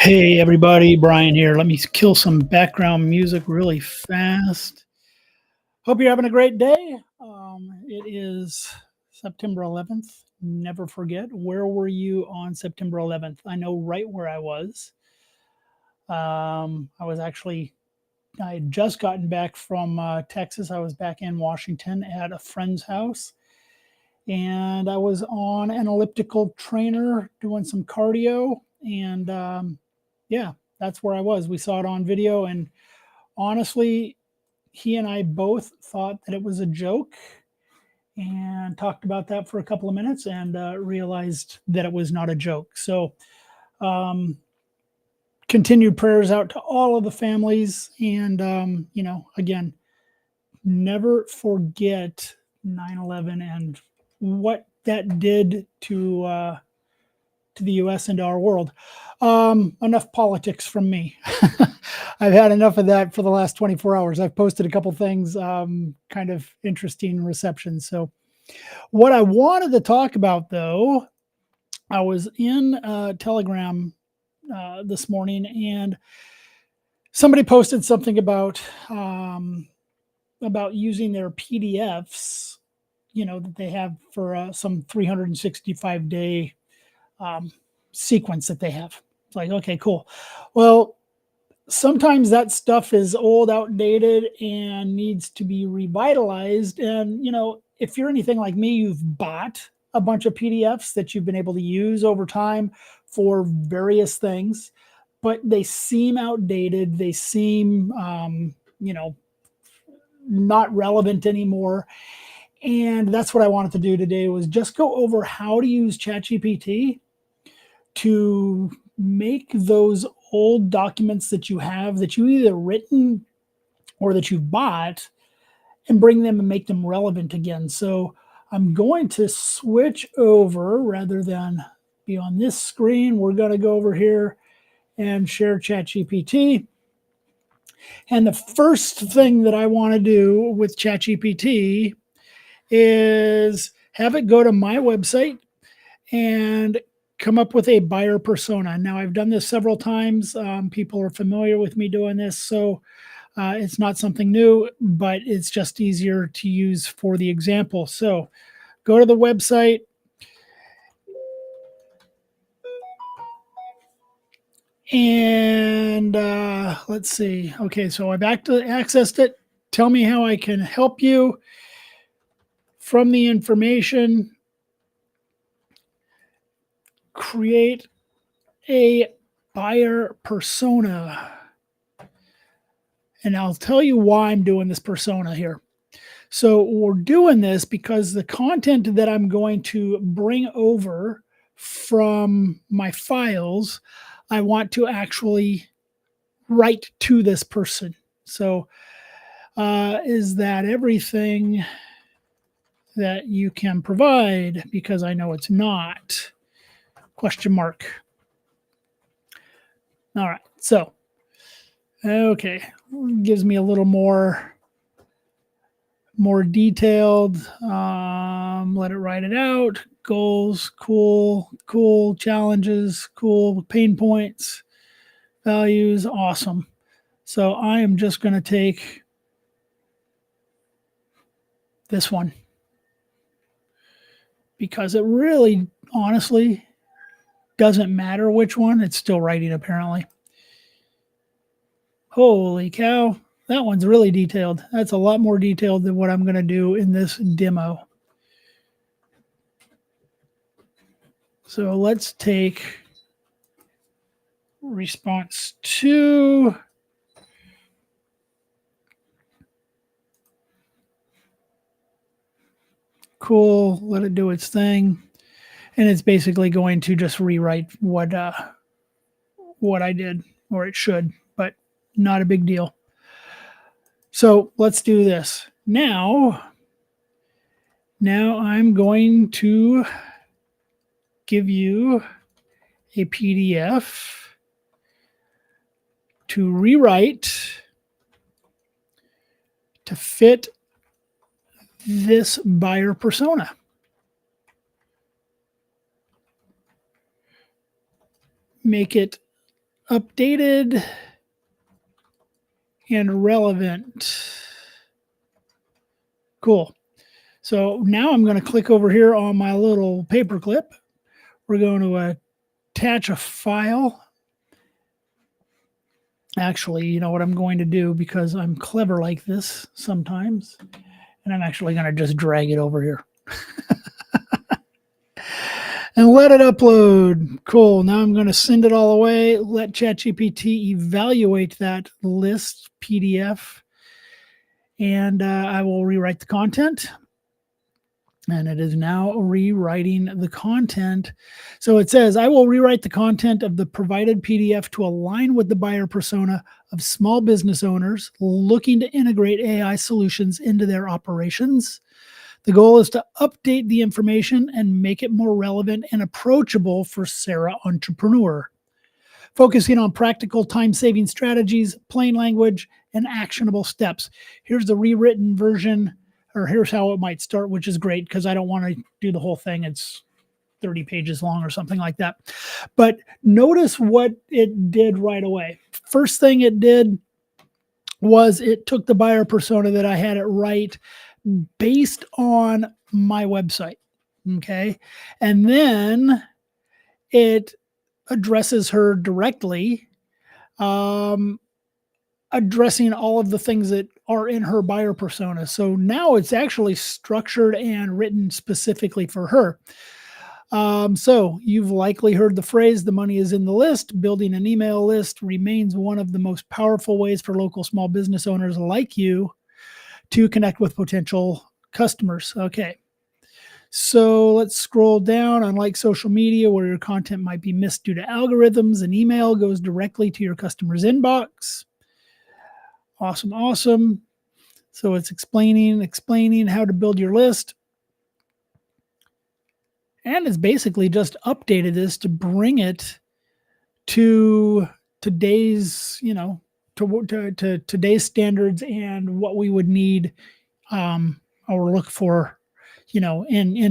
Hey everybody, Brian here. Let me kill some background music really fast. Hope you're having a great day. It is September 11th. Never forget, where were you on September 11th? I know right where I was. I was actually, I had just gotten back from Texas. I was back in Washington at a friend's house, and I was on an elliptical trainer doing some cardio. And yeah, that's where I was. We saw it on video, and honestly, he and I both thought that it was a joke and talked about that for a couple of minutes and realized that it was not a joke. So, um, continued prayers out to all of the families. And, again, never forget 9/11 and what that did to the U.S. and to our world. Enough politics from me. I've had enough of that for the last 24 hours. I've posted a couple things, kind of interesting reception. So, what I wanted to talk about, though, I was in Telegram this morning, and somebody posted something about using their PDFs, that they have for some 365-day um, sequence that they have. It's like, okay, cool. Well, sometimes that stuff is old, outdated, and needs to be revitalized. And, if you're anything like me, you've bought a bunch of PDFs that you've been able to use over time for various things, but they seem outdated. They seem, not relevant anymore. And that's what I wanted to do today, was just go over how to use ChatGPT to make those old documents that you have, that you either written or that you've bought, and bring them and make them relevant again. So I'm going to switch over, rather than be on this screen. We're going to go over here and share ChatGPT. And the first thing that I want to do with ChatGPT is have it go to my website and come up with a buyer persona. Now, I've done this several times. People are familiar with me doing this, so it's not something new, but it's just easier to use for the example. So go to the website, and let's see. Okay, so I've accessed it. Tell me how I can help you from the information. Create a buyer persona. And I'll tell you why I'm doing this persona here. So we're doing this because the content that I'm going to bring over from my files, I want to actually write to this person. So is that everything that you can provide? Because I know it's not. Question mark. All right. So, okay. Gives me a little more detailed. Let it write it out. Goals, cool. Challenges, cool. Pain points, values, awesome. So I am just going to take this one, because it really, honestly, doesn't matter which one. It's still writing, apparently. Holy cow. That one's really detailed. That's a lot more detailed than what I'm going to do in this demo. So let's take response 2. Cool. Let it do its thing. And it's basically going to just rewrite what I did, or it should, but not a big deal. So let's do this. Now I'm going to give you a PDF to rewrite to fit this buyer persona. Make it updated and relevant. Cool. So now I'm going to click over here on my little paperclip. We're going to attach a file. Actually, you know what I'm going to do, because I'm clever like this sometimes, and I'm actually going to just drag it over here. And let it upload. Cool. Now I'm going to send it all away. Let ChatGPT evaluate that list PDF. And I will rewrite the content. And it is now rewriting the content. So it says, I will rewrite the content of the provided PDF to align with the buyer persona of small business owners looking to integrate AI solutions into their operations. The goal is to update the information and make it more relevant and approachable for Sarah Entrepreneur, focusing on practical time-saving strategies, plain language, and actionable steps. Here's the rewritten version, or here's how it might start, which is great because I don't want to do the whole thing. It's 30 pages long or something like that. But notice what it did right away. First thing it did was it took the buyer persona that I had it write based on my website. Okay. And then it addresses her directly, addressing all of the things that are in her buyer persona. So now it's actually structured and written specifically for her. So you've likely heard the phrase, the money is in the list. Building an email list remains one of the most powerful ways for local small business owners like you to connect with potential customers. Okay. So let's scroll down. Unlike social media, where your content might be missed due to algorithms, an email goes directly to your customer's inbox. Awesome, awesome. So it's explaining how to build your list. And it's basically just updated this to bring it to today's, to today's standards and what we would need or look for, in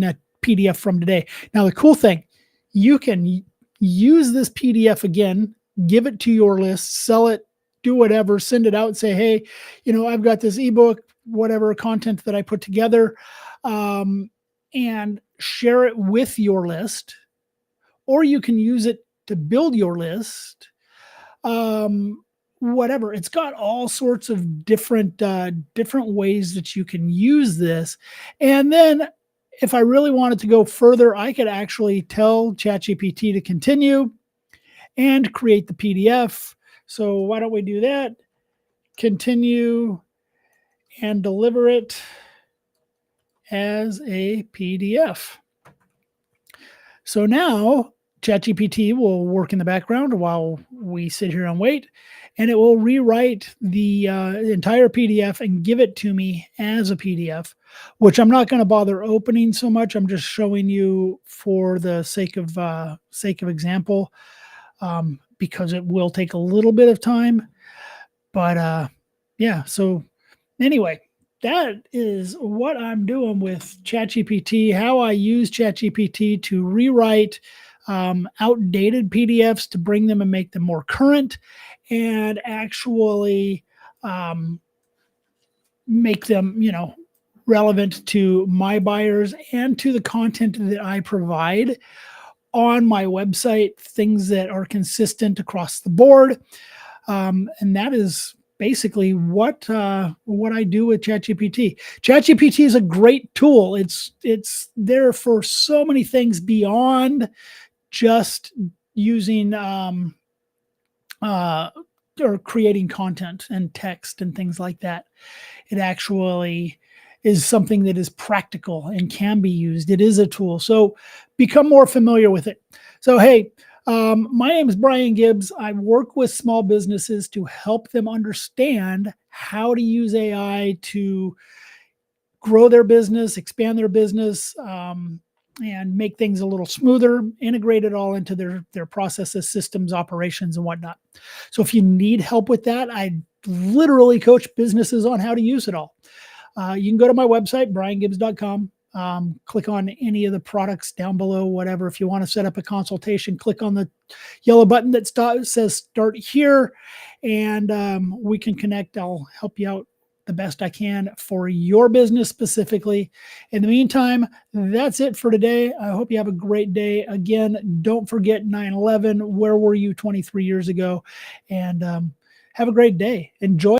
a PDF from today. Now, the cool thing, you can use this PDF again, give it to your list, sell it, do whatever, send it out and say, hey, I've got this ebook, whatever content that I put together, and share it with your list, or you can use it to build your list. Whatever. It's got all sorts of different ways that you can use this. And then if I really wanted to go further, I could actually tell ChatGPT to continue and create the PDF. So why don't we do that? Continue and deliver it as a PDF. So now ChatGPT will work in the background while we sit here and wait, and it will rewrite the entire PDF and give it to me as a PDF, which I'm not going to bother opening so much. I'm just showing you for the sake of example, because it will take a little bit of time. But yeah, so anyway, that is what I'm doing with ChatGPT, how I use ChatGPT to rewrite outdated PDFs to bring them and make them more current, and actually make them, relevant to my buyers and to the content that I provide on my website, things that are consistent across the board. And that is basically what I do with ChatGPT. ChatGPT is a great tool. It's there for so many things beyond just using or creating content and text and things like that. It actually is something that is practical and can be used. It is a tool. So become more familiar with it. So, hey, my name is Brian Gibbs. I work with small businesses to help them understand how to use AI to grow their business, expand their business, and make things a little smoother, integrate it all into their processes, systems, operations, and whatnot. So if you need help with that, I literally coach businesses on how to use it all. You can go to my website, briangibbs.com. Click on any of the products down below, whatever. If you want to set up a consultation, click on the yellow button that says start here, and we can connect. I'll help you out the best I can for your business specifically. In the meantime, that's it for today. I hope you have a great day. Again, don't forget 9/11. Where were you 23 years ago? And have a great day. Enjoy.